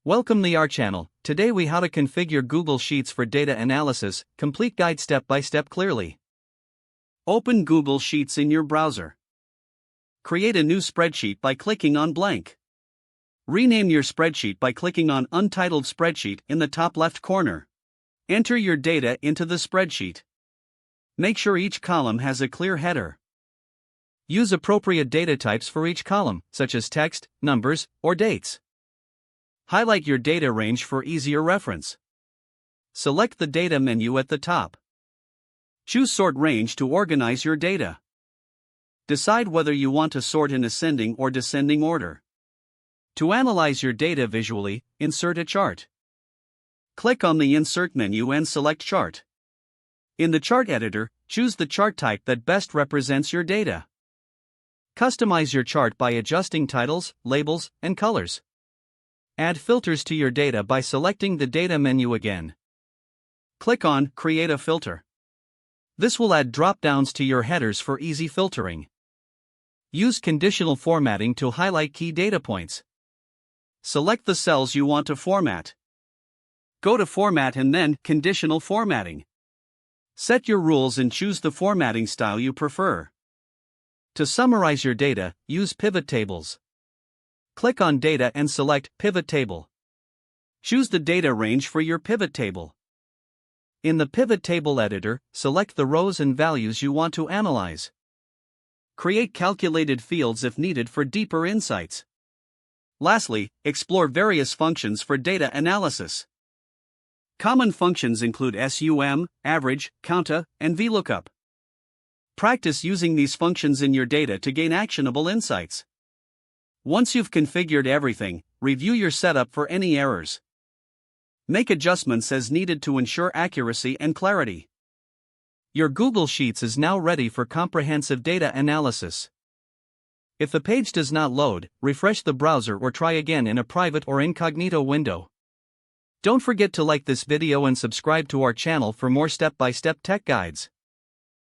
Welcome to our channel. Today we how to configure Google Sheets for data analysis, complete guide step by step clearly. Open Google Sheets in your browser. Create a new spreadsheet by clicking on blank. Rename your spreadsheet by clicking on Untitled Spreadsheet in the top left corner. Enter your data into the spreadsheet. Make sure each column has a clear header. Use appropriate data types for each column, such as text, numbers, or dates. Highlight your data range for easier reference. Select the data menu at the top. Choose Sort Range to organize your data. Decide whether you want to sort in ascending or descending order. To analyze your data visually, insert a chart. Click on the Insert menu and select Chart. In the chart editor, choose the chart type that best represents your data. Customize your chart by adjusting titles, labels, and colors. Add filters to your data by selecting the Data menu again. Click on Create a Filter. This will add drop-downs to your headers for easy filtering. Use conditional formatting to highlight key data points. Select the cells you want to format. Go to Format and then Conditional Formatting. Set your rules and choose the formatting style you prefer. To summarize your data, use pivot tables. Click on Data and select Pivot Table. Choose the data range for your pivot table. In the Pivot Table editor, select the rows and values you want to analyze. Create calculated fields if needed for deeper insights. Lastly, explore various functions for data analysis. Common functions include SUM, average, counta, and VLOOKUP. Practice using these functions in your data to gain actionable insights. Once you've configured everything, review your setup for any errors. Make adjustments as needed to ensure accuracy and clarity. Your Google Sheets is now ready for comprehensive data analysis. If the page does not load, refresh the browser or try again in a private or incognito window. Don't forget to like this video and subscribe to our channel for more step-by-step tech guides.